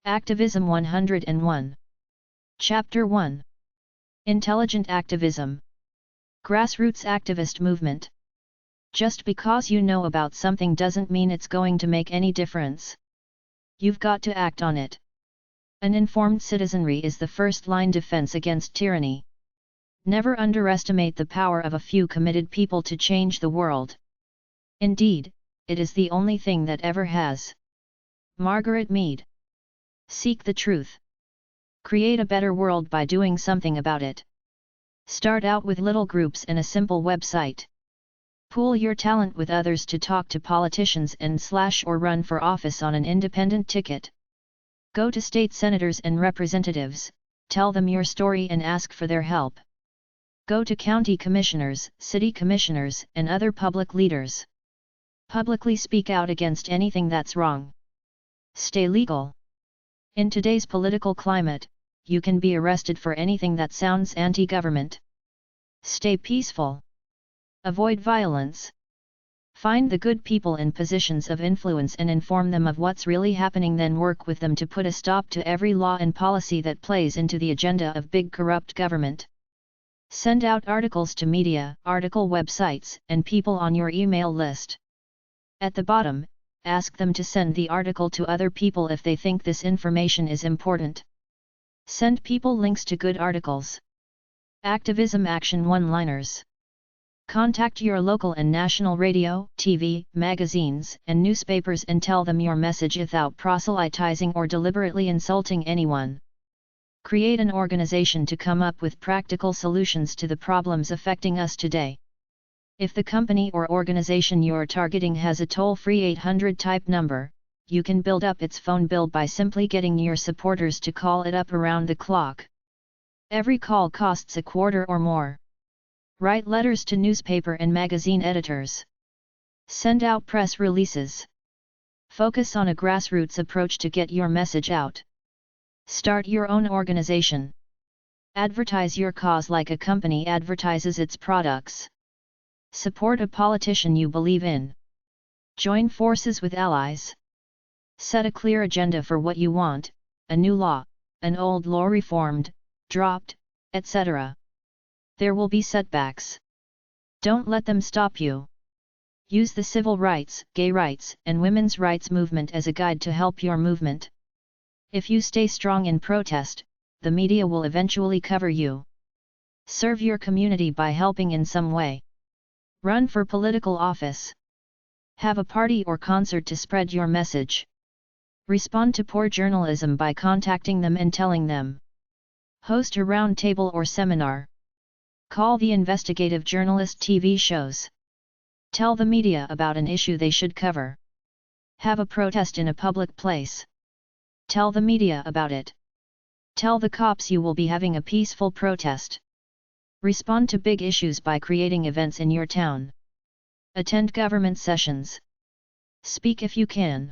Activism 101. Chapter 1. Intelligent Activism. Grassroots Activist Movement. Just because you know about something doesn't mean it's going to make any difference. You've got to act on it. An informed citizenry is the first-line defense against tyranny. Never underestimate the power of a few committed people to change the world. Indeed, it is the only thing that ever has. Margaret Mead. Seek the truth. Create a better world by doing something about it. Start out with little groups and a simple website. Pool your talent with others to talk to politicians and/or run for office on an independent ticket. Go to state senators and representatives, tell them your story and ask for their help. Go to county commissioners, city commissioners, and other public leaders. Publicly speak out against anything that's wrong. Stay legal. In today's political climate, you can be arrested for anything that sounds anti-government. Stay peaceful. Avoid violence. Find the good people in positions of influence and inform them of what's really happening, then work with them to put a stop to every law and policy that plays into the agenda of big corrupt government. Send out articles to media, article websites, and people on your email list. At the bottom, ask them to send the article to other people if they think this information is important. Send people links to good articles. Activism action one-liners. Contact your local and national radio, TV, magazines, and newspapers and tell them your message without proselytizing or deliberately insulting anyone. Create an organization to come up with practical solutions to the problems affecting us today. If the company or organization you're targeting has a toll-free 800 type number, you can build up its phone bill by simply getting your supporters to call it up around the clock. Every call costs a quarter or more. Write letters to newspaper and magazine editors. Send out press releases. Focus on a grassroots approach to get your message out. Start your own organization. Advertise your cause like a company advertises its products. Support a politician you believe in. Join forces with allies. Set a clear agenda for what you want, a new law, an old law reformed, dropped, etc. There will be setbacks. Don't let them stop you. Use the civil rights, gay rights, and women's rights movement as a guide to help your movement. If you stay strong in protest, the media will eventually cover you. Serve your community by helping in some way. Run for political office. Have a party or concert to spread your message. Respond to poor journalism by contacting them and telling them. Host a round table or seminar. Call the investigative journalist TV shows. Tell the media about an issue they should cover. Have a protest in a public place. Tell the media about it. Tell the cops you will be having a peaceful protest. Respond to big issues by creating events in your town. Attend government sessions. Speak if you can.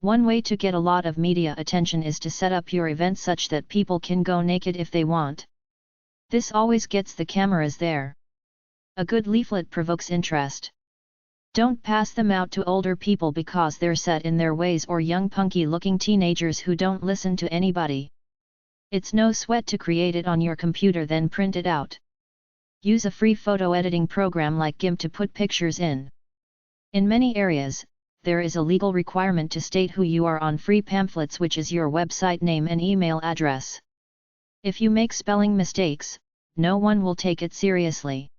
One way to get a lot of media attention is to set up your event such that people can go naked if they want. This always gets the cameras there. A good leaflet provokes interest. Don't pass them out to older people because they're set in their ways or young punky-looking teenagers who don't listen to anybody. It's no sweat to create it on your computer then print it out. Use a free photo editing program like GIMP to put pictures in. In many areas, there is a legal requirement to state who you are on free pamphlets, which is your website name and email address. If you make spelling mistakes, no one will take it seriously.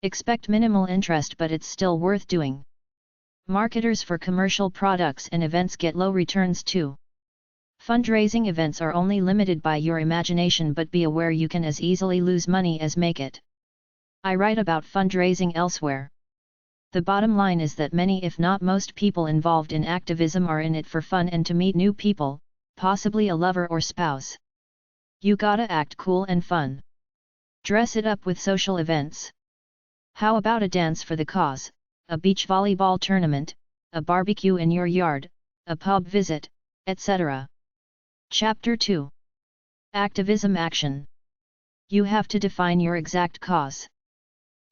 Expect minimal interest, but it's still worth doing. Marketers for commercial products and events get low returns too. Fundraising events are only limited by your imagination, but be aware you can as easily lose money as make it. I write about fundraising elsewhere. The bottom line is that many, if not most people involved in activism are in it for fun and to meet new people, possibly a lover or spouse. You gotta act cool and fun. Dress it up with social events. How about a dance for the cause, a beach volleyball tournament, a barbecue in your yard, a pub visit, etc. Chapter 2. Activism Action. You have to define your exact cause.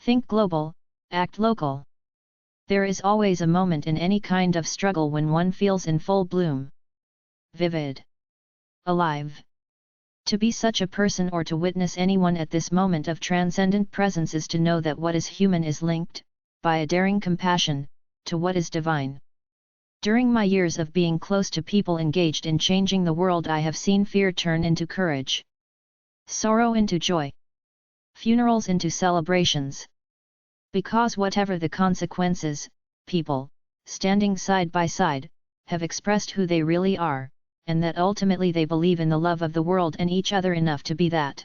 Think global, act local. There is always a moment in any kind of struggle when one feels in full bloom. Vivid. alive. To be such a person or to witness anyone at this moment of transcendent presence is to know that what is human is linked, by a daring compassion, to what is divine. During my years of being close to people engaged in changing the world, I have seen fear turn into courage, sorrow into joy, funerals into celebrations. Because whatever the consequences, people, standing side by side, have expressed who they really are, and that ultimately they believe in the love of the world and each other enough to be that.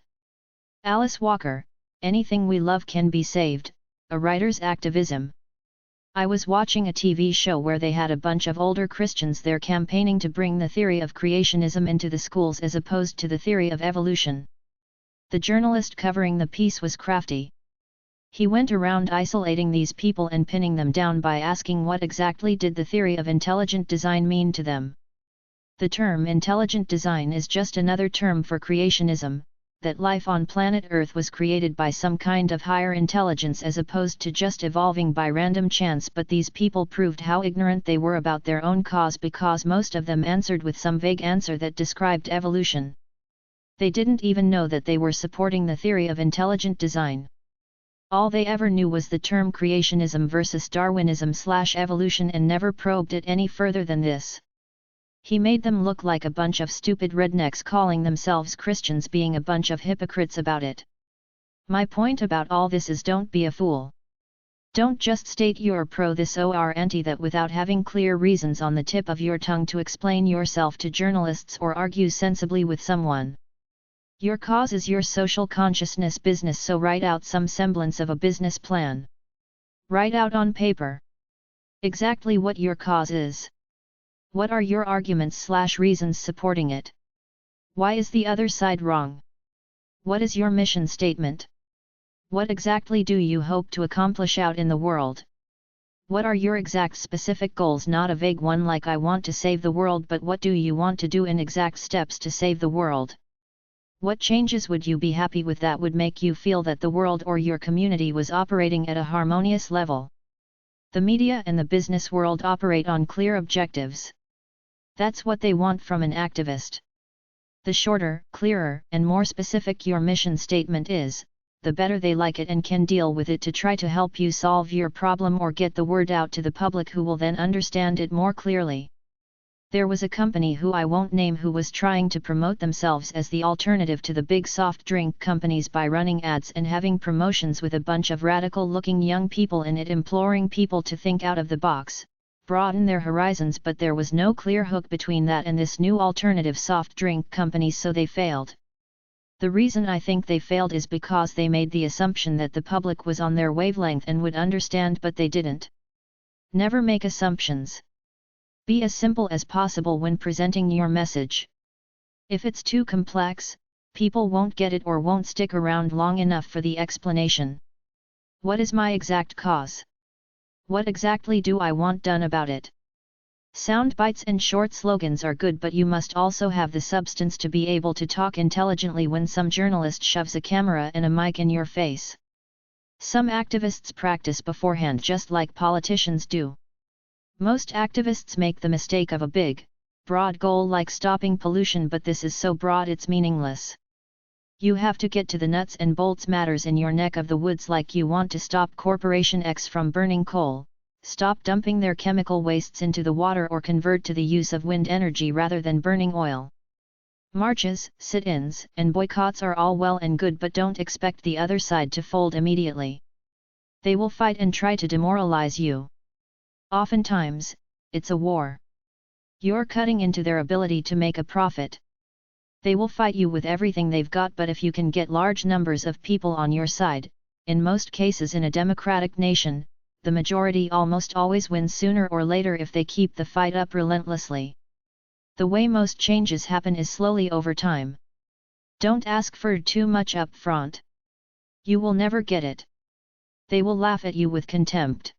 Alice Walker, Anything We Love Can Be Saved, a writer's activism. I was watching a TV show where they had a bunch of older Christians there campaigning to bring the theory of creationism into the schools as opposed to the theory of evolution. The journalist covering the piece was crafty. He went around isolating these people and pinning them down by asking what exactly did the theory of intelligent design mean to them. The term intelligent design is just another term for creationism, that life on planet Earth was created by some kind of higher intelligence as opposed to just evolving by random chance. But these people proved how ignorant they were about their own cause, because most of them answered with some vague answer that described evolution. They didn't even know that they were supporting the theory of intelligent design. All they ever knew was the term creationism versus Darwinism/evolution and never probed it any further than this. He made them look like a bunch of stupid rednecks calling themselves Christians, being a bunch of hypocrites about it. My point about all this is, don't be a fool. Don't just state you're pro this or anti that without having clear reasons on the tip of your tongue to explain yourself to journalists or argue sensibly with someone. Your cause is your social consciousness business, so write out some semblance of a business plan. Write out on paper exactly what your cause is. What are your arguments/reasons supporting it? Why is the other side wrong? What is your mission statement? What exactly do you hope to accomplish out in the world? What are your exact specific goals, not a vague one like I want to save the world, but what do you want to do in exact steps to save the world? What changes would you be happy with that would make you feel that the world or your community was operating at a harmonious level? The media and the business world operate on clear objectives. That's what they want from an activist. The shorter, clearer, and more specific your mission statement is, the better they like it and can deal with it to try to help you solve your problem or get the word out to the public, who will then understand it more clearly. There was a company who I won't name who was trying to promote themselves as the alternative to the big soft drink companies by running ads and having promotions with a bunch of radical-looking young people in it, imploring people to think out of the box, broaden their horizons, but there was no clear hook between that and this new alternative soft drink company, so they failed. The reason I think they failed is because they made the assumption that the public was on their wavelength and would understand, but they didn't. Never make assumptions. Be as simple as possible when presenting your message. If it's too complex, people won't get it or won't stick around long enough for the explanation. What is my exact cause? What exactly do I want done about it? Sound bites and short slogans are good, but you must also have the substance to be able to talk intelligently when some journalist shoves a camera and a mic in your face. Some activists practice beforehand just like politicians do. Most activists make the mistake of a big, broad goal like stopping pollution, but this is so broad it's meaningless. You have to get to the nuts and bolts matters in your neck of the woods, like you want to stop Corporation X from burning coal, stop dumping their chemical wastes into the water, or convert to the use of wind energy rather than burning oil. Marches, sit-ins, and boycotts are all well and good, but don't expect the other side to fold immediately. They will fight and try to demoralize you. Oftentimes, it's a war. You're cutting into their ability to make a profit. They will fight you with everything they've got, but if you can get large numbers of people on your side, in most cases in a democratic nation, the majority almost always wins sooner or later if they keep the fight up relentlessly. The way most changes happen is slowly over time. Don't ask for too much up front. You will never get it. They will laugh at you with contempt.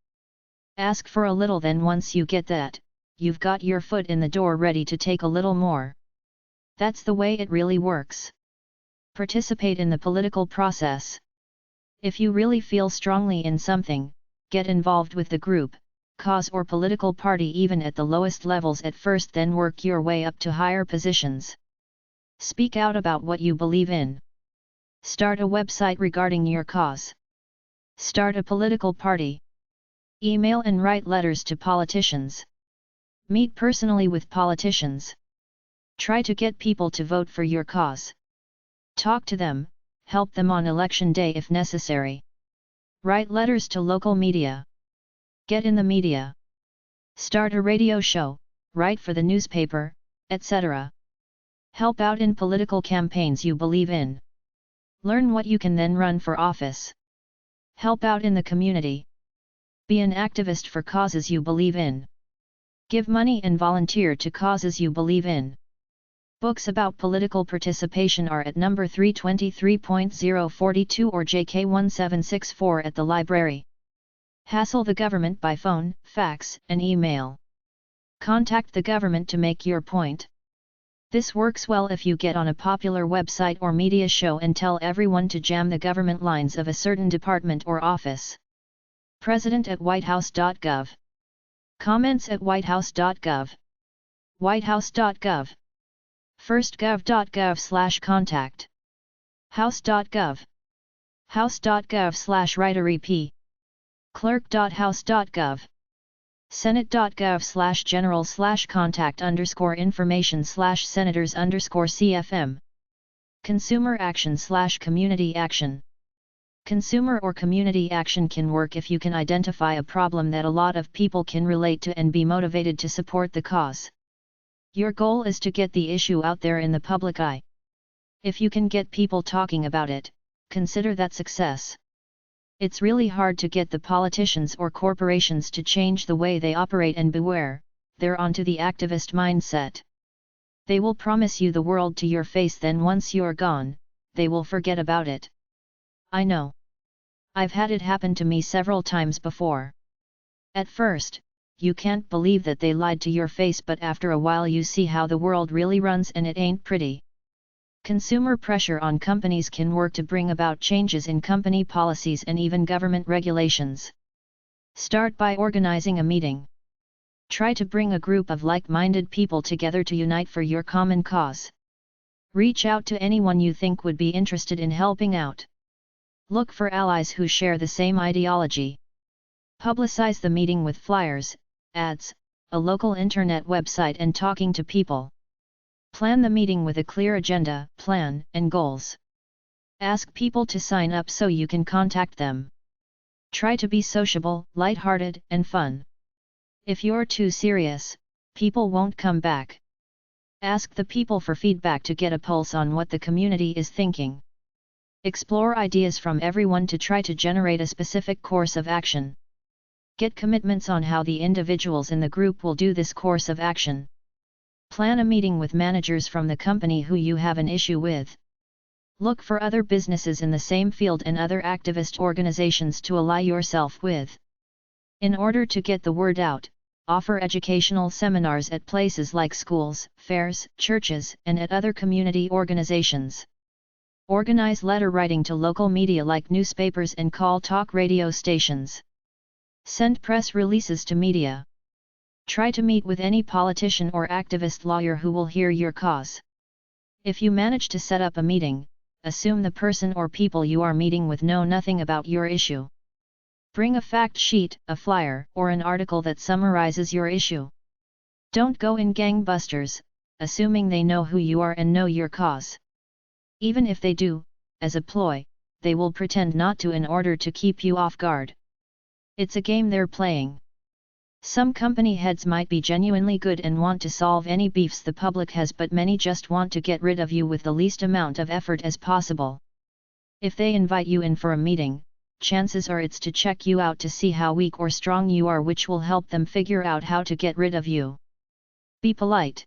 Ask for a little, then once you get that, you've got your foot in the door ready to take a little more. That's the way it really works. Participate in the political process. If you really feel strongly in something, get involved with the group, cause or political party even at the lowest levels at first, then work your way up to higher positions. Speak out about what you believe in. Start a website regarding your cause. Start a political party. Email and write letters to politicians. Meet personally with politicians. Try to get people to vote for your cause. Talk to them, help them on election day if necessary. Write letters to local media. Get in the media. Start a radio show, write for the newspaper, etc. Help out in political campaigns you believe in. Learn what you can then run for office. Help out in the community. Be an activist for causes you believe in. Give money and volunteer to causes you believe in. Books about political participation are at number 323.042 or JK1764 at the library. Hassle the government by phone, fax, and email. Contact the government to make your point. This works well if you get on a popular website or media show and tell everyone to jam the government lines of a certain department or office. President at whitehouse.gov. Comments at whitehouse.gov. whitehouse.gov. firstgov.gov/contact. house.gov. house.gov/writer-ep. clerk.house.gov. senate.gov/general/contact_information/senators_cfm. Consumer action/community action. Consumer or community action can work if you can identify a problem that a lot of people can relate to and be motivated to support the cause. Your goal is to get the issue out there in the public eye. If you can get people talking about it, consider that success. It's really hard to get the politicians or corporations to change the way they operate, and beware, they're onto the activist mindset. They will promise you the world to your face, then once you're gone, they will forget about it. I know. I've had it happen to me several times before. At first, you can't believe that they lied to your face, but after a while you see how the world really runs, and it ain't pretty. Consumer pressure on companies can work to bring about changes in company policies and even government regulations. Start by organizing a meeting. Try to bring a group of like-minded people together to unite for your common cause. Reach out to anyone you think would be interested in helping out. Look for allies who share the same ideology. Publicize the meeting with flyers, ads, a local internet website, and talking to people. Plan the meeting with a clear agenda, plan, and goals. Ask people to sign up so you can contact them. Try to be sociable, lighthearted, and fun. If you're too serious, people won't come back. Ask the people for feedback to get a pulse on what the community is thinking. Explore ideas from everyone to try to generate a specific course of action. Get commitments on how the individuals in the group will do this course of action. Plan a meeting with managers from the company who you have an issue with. Look for other businesses in the same field and other activist organizations to ally yourself with. In order to get the word out, offer educational seminars at places like schools, fairs, churches, and at other community organizations. Organize letter writing to local media like newspapers and call talk radio stations. Send press releases to media. Try to meet with any politician or activist lawyer who will hear your cause. If you manage to set up a meeting, assume the person or people you are meeting with know nothing about your issue. Bring a fact sheet, a flyer, or an article that summarizes your issue. Don't go in gangbusters, assuming they know who you are and know your cause. Even if they do, as a ploy, they will pretend not to in order to keep you off guard. It's a game they're playing. Some company heads might be genuinely good and want to solve any beefs the public has, but many just want to get rid of you with the least amount of effort as possible. If they invite you in for a meeting, chances are it's to check you out to see how weak or strong you are, which will help them figure out how to get rid of you. Be polite.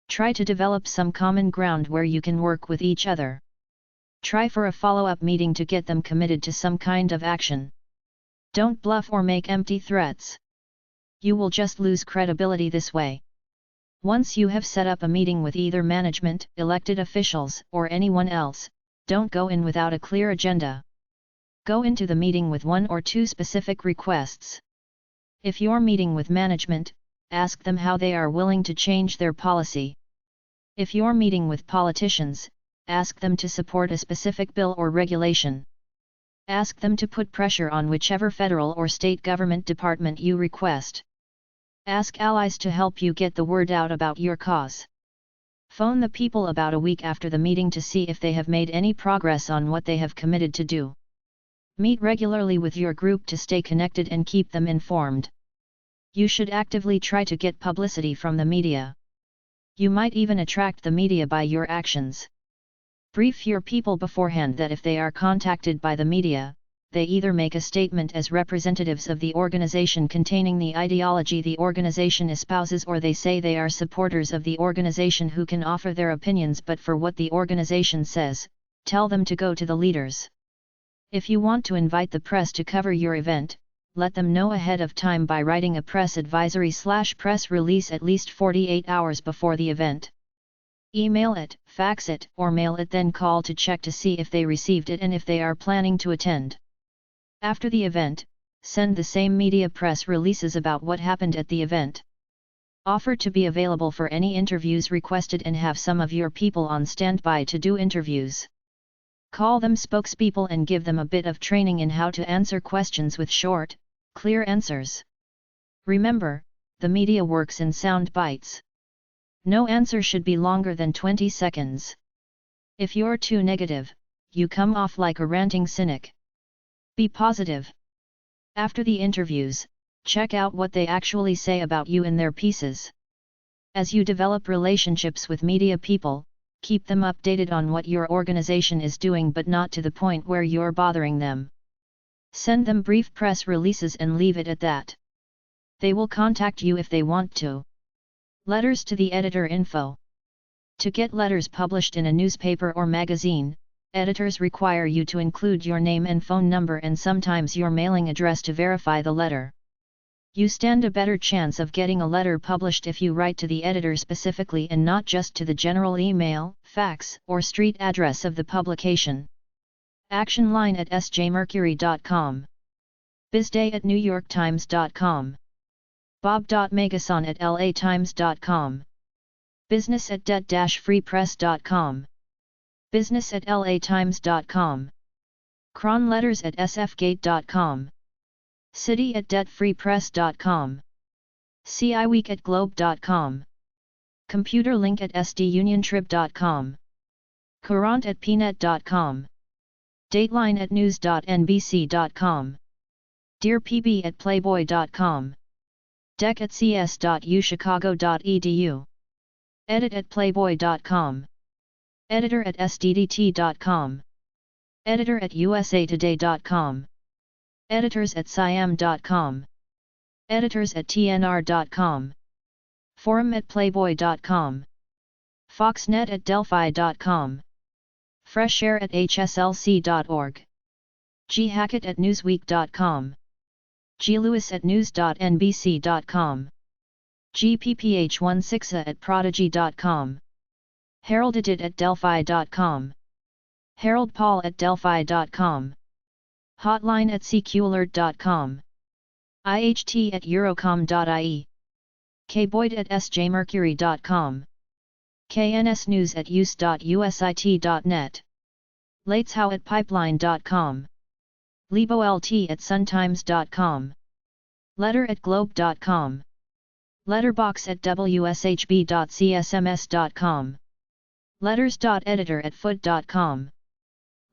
Try to develop some common ground where you can work with each other. Try for a follow-up meeting to get them committed to some kind of action. Don't bluff or make empty threats. You will just lose credibility this way. Once you have set up a meeting with either management, elected officials, or anyone else, don't go in without a clear agenda. Go into the meeting with one or two specific requests. If you're meeting with management, ask them how they are willing to change their policy. If you're meeting with politicians, ask them to support a specific bill or regulation. Ask them to put pressure on whichever federal or state government department you request. Ask allies to help you get the word out about your cause. Phone the people about a week after the meeting to see if they have made any progress on what they have committed to do. Meet regularly with your group to stay connected and keep them informed. You should actively try to get publicity from the media. You might even attract the media by your actions. Brief your people beforehand that if they are contacted by the media, they either make a statement as representatives of the organization containing the ideology the organization espouses, or they say they are supporters of the organization who can offer their opinions but for what the organization says. Tell them to go to the leaders. If you want to invite the press to cover your event, let them know ahead of time by writing a press advisory/press release at least 48 hours before the event. Email it, fax it, or mail it, then call to check to see if they received it and if they are planning to attend. After the event, send the same media press releases about what happened at the event. Offer to be available for any interviews requested and have some of your people on standby to do interviews. Call them spokespeople and give them a bit of training in how to answer questions with short, clear answers. Remember, the media works in sound bites. No answer should be longer than 20 seconds. If you're too negative, you come off like a ranting cynic. Be positive. After the interviews, check out what they actually say about you in their pieces. As you develop relationships with media people, keep them updated on what your organization is doing, but not to the point where you're bothering them. Send them brief press releases and leave it at that. They will contact you if they want to. Letters to the editor info. To get letters published in a newspaper or magazine, editors require you to include your name and phone number and sometimes your mailing address to verify the letter. You stand a better chance of getting a letter published if you write to the editor specifically and not just to the general email, fax, or street address of the publication. Action line at sjmercury.com. bizday@newyorktimes.com. bob.megason at latimes.com. business at debt-freepress.com. business at latimes.com. cron letters at sfgate.com. city at debtfreepress.com. ciweek at globe.com. computer link at sduniontrib.com. courant at pnet.com. dateline at news.nbc.com. dear pb at playboy.com. dec at cs.uchicago.edu. edit at playboy.com. editor at sddt.com. editor at usatoday.com. editors at siam.com. editors at tnr.com. forum at playboy.com. foxnet at delphi.com. freshair at hslc.org. ghackett at newsweek.com. glewis at news.nbc.com. gpph16 at prodigy.com. heraldedit at delphi.com. Harold Paul at delphi.com. hotline at cqalert.com. iht at eurocom.ie. kboyd at sjmercury.com. knsnews at use.usit.net. lateshow at pipeline.com. lebolt at suntimes.com. letter at globe.com. letterbox at wshb.csms.com. letters.editor at foot.com.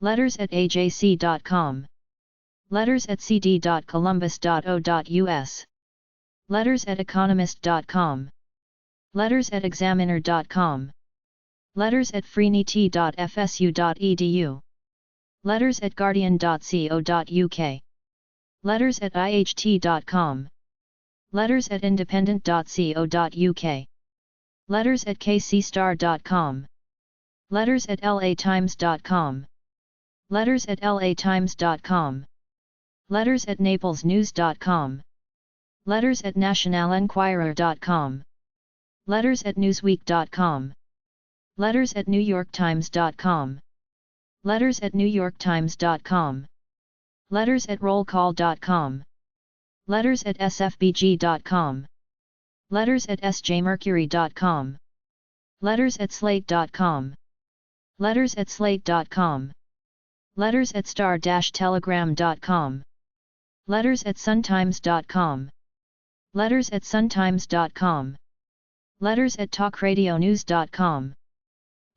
letters at ajc.com. letters at cd.columbus.o.us. letters at economist.com. letters at examiner.com. letters at freenet.fsu.edu. letters at guardian.co.uk. letters at iht.com. letters at independent.co.uk. letters at kcstar.com. letters at latimes.com. letters at latimes.com. letters at naplesnews.com. letters at nationalenquirer.com. letters at newsweek.com. letters at newyorktimes.com. letters at newyorktimes.com. letters at rollcall.com. letters at sfbg.com. letters at sjmercury.com. letters@slate.com, letters@slate.com, letters@star-telegram.com, letters@suntimes.com, letters@suntimes.com, letters@talkradionews.com,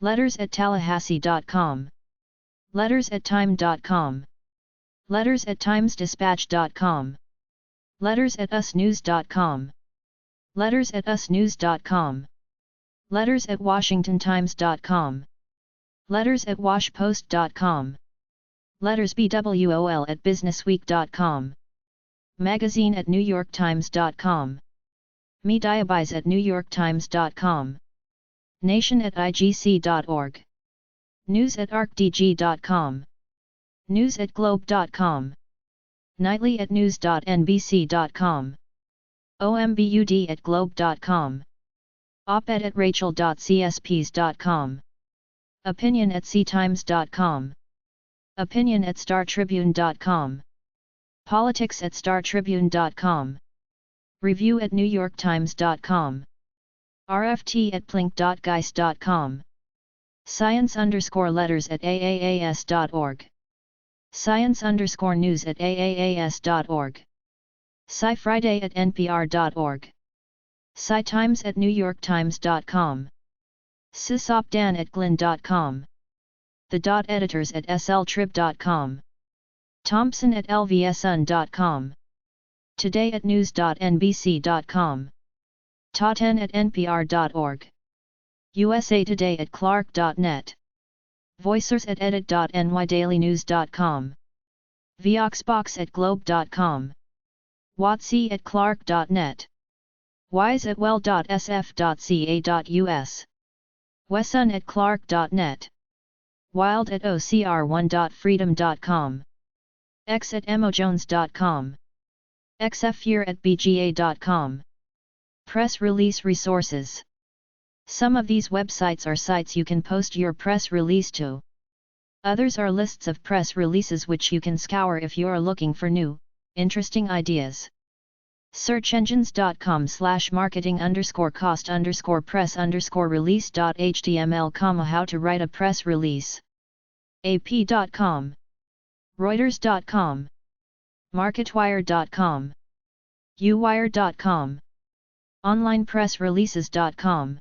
letters@tallahassee.com, letters@time.com, letters@timesdispatch.com, letters@usnews.com, letters@usnews.com, letters@washingtontimes.com, letters@washpost.com, lettersbwol@businessweek.com, magazine@newyorktimes.com, mediabiz@newyorktimes.com, nation@igc.org, news@arcdg.com, news@globe.com, nightly@news.nbc.com, ombud@globe.com, oped@rachel.csps.com, opinion@ctimes.com, opinion@startribune.com, politics@startribune.com, review@newyorktimes.com, rft@plink.geist.com, science_letters@aaas.org, science_news@aaas.org, scifriday@npr.org, scitimes@newyorktimes.com, sysopdan@glyn.com, the editors@sltrib.com, thompson@lvsun.com, today@news.nbc.com, totten@npr.org, USA Today@clark.net, voicers@edit.nydailynews.com, voxbox@globe.com, watsi@clark.net, wise@well.sf.ca.us, wesson@clark.net, wild@ocr1.freedom.com, x@emojones.com, xffear@bga.com. Press release resources. Some of these websites are sites you can post your press release to. Others are lists of press releases which you can scour if you are looking for new, interesting ideas. searchengines.com/marketing_cost_press_release.html, how to write a press release. ap.com, reuters.com, marketwire.com, uwire.com, onlinepressreleases.com,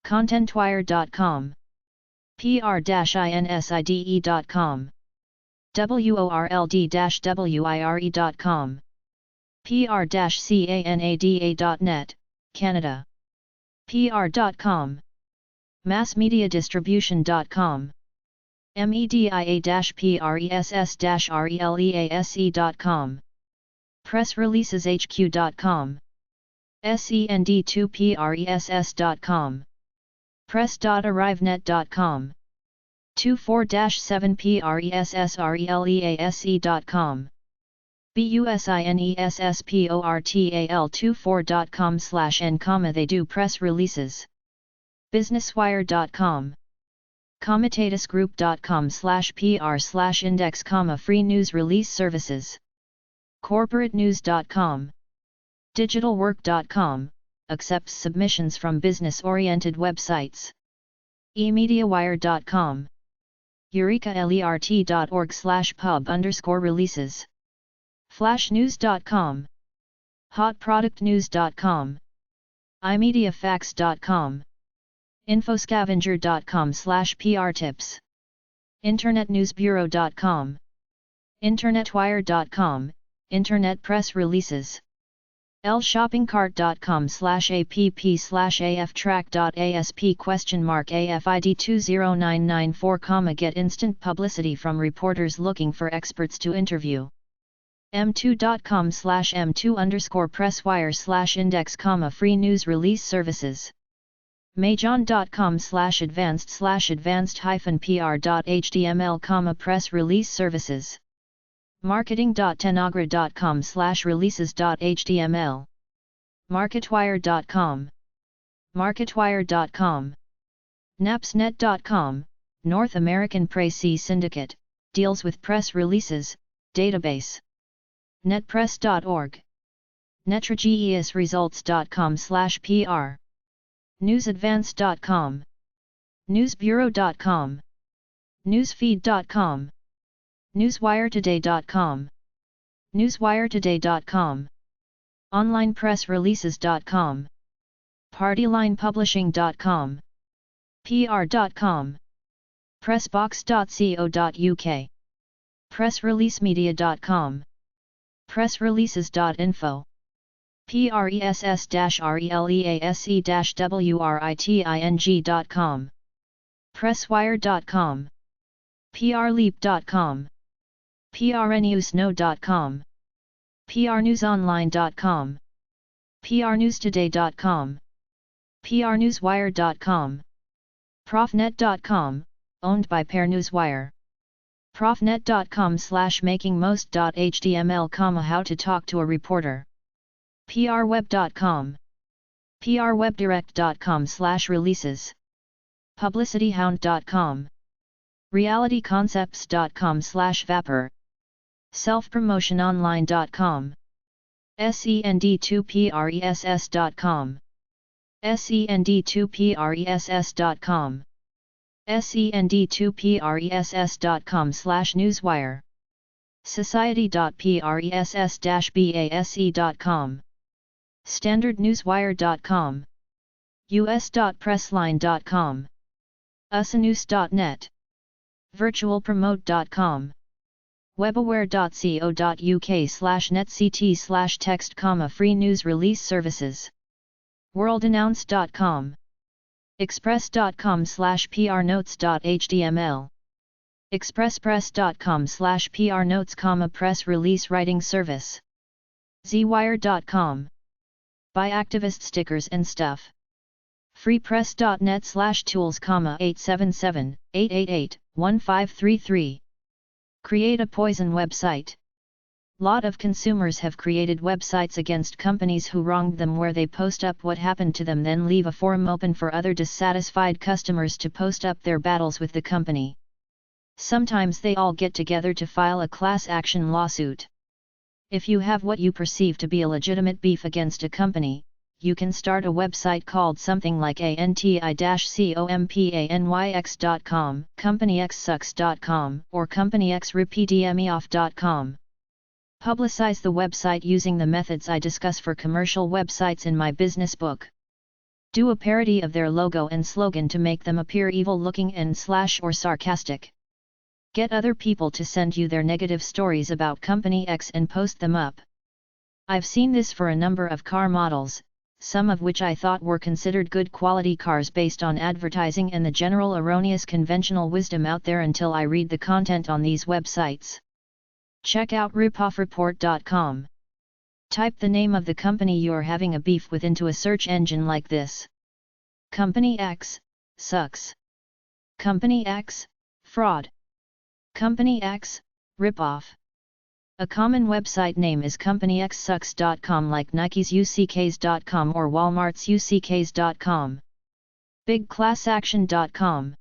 contentwire.com, pr-inside.com, world-wire.com, pr-canada.net, Canada, pr.com, massmediadistribution.com, media-press-release.com, pressreleaseshq.com, send2press.com, press.arrivenet.com, 24-7pressrelease.com, businessportal24.com/n, they do press releases. businesswire.com, comitatusgroup.com/pr/index, free news release services. corporatenews.com, digitalwork.com, accepts submissions from business-oriented websites. emediawire.com, eurekalert.org/pub_releases. flashnews.com, hotproductnews.com, imediafax.com, infoscavenger.com/prtips, internetnewsbureau.com, internetwire.com, internet press releases. lshoppingcart.com/app/afid20994, get instant publicity from reporters looking for experts to interview. m2.com/m2_presswire/index, free news release services. majon.com/advanced-pr.html, press release services. marketing.tenagra.com/releases.html, marketwire.com, marketwire.com, napsnet.com, North American Press Syndicate, deals with press releases, database. netpress.org, netrageusresults.com/pr, newsadvance.com, newsbureau.com, newsfeed.com, newswiretoday.com, newswiretoday.com, onlinepressreleases.com, partylinepublishing.com, pr.com, pressbox.co.uk, pressreleasemedia.com, pressreleases.info, press-release-writing.com, presswire.com, prleap.com, prnewsno.com, prnewsonline.com, prnewstoday.com, prnewswire.com, profnet.com, owned by PairNewsWire. profnet.com/makingmost.html, how to talk to a reporter. prweb.com, prwebdirect.com/releases, publicityhound.com, realityconcepts.com/vapor, selfpromotiononline.com, send2press.com, send2press.com, send2press.com/newswire, society.press-base.com, standardnewswire.com, us.pressline.com, usanews.net, virtualpromote.com, webaware.co.uk/netct/text, free news release services, worldannounce.com, express.com/prnotes.html, expresspress.com/prnotes, press release writing service, zwire.com, buy activist stickers and stuff, freepress.net/tools, 877-888-1533, create a poison website. Lot of consumers have created websites against companies who wronged them, where they post up what happened to them, then leave a forum open for other dissatisfied customers to post up their battles with the company. Sometimes they all get together to file a class action lawsuit. If you have what you perceive to be a legitimate beef against a company, you can start a website called something like anti-companyx.com, companyxsucks.com, or companyxrepeatmeoff.com. Publicize the website using the methods I discuss for commercial websites in my business book. Do a parody of their logo and slogan to make them appear evil-looking and / or sarcastic. Get other people to send you their negative stories about Company X and post them up. I've seen this for a number of car models, some of which I thought were considered good quality cars based on advertising and the general erroneous conventional wisdom out there, until I read the content on these websites. Check out ripoffreport.com. Type the name of the company you're having a beef with into a search engine like this: Company X, sucks. Company X, fraud. Company X, ripoff. A common website name is companyxsucks.com, like Nike's ucks.com or Walmart's ucks.com. bigclassaction.com.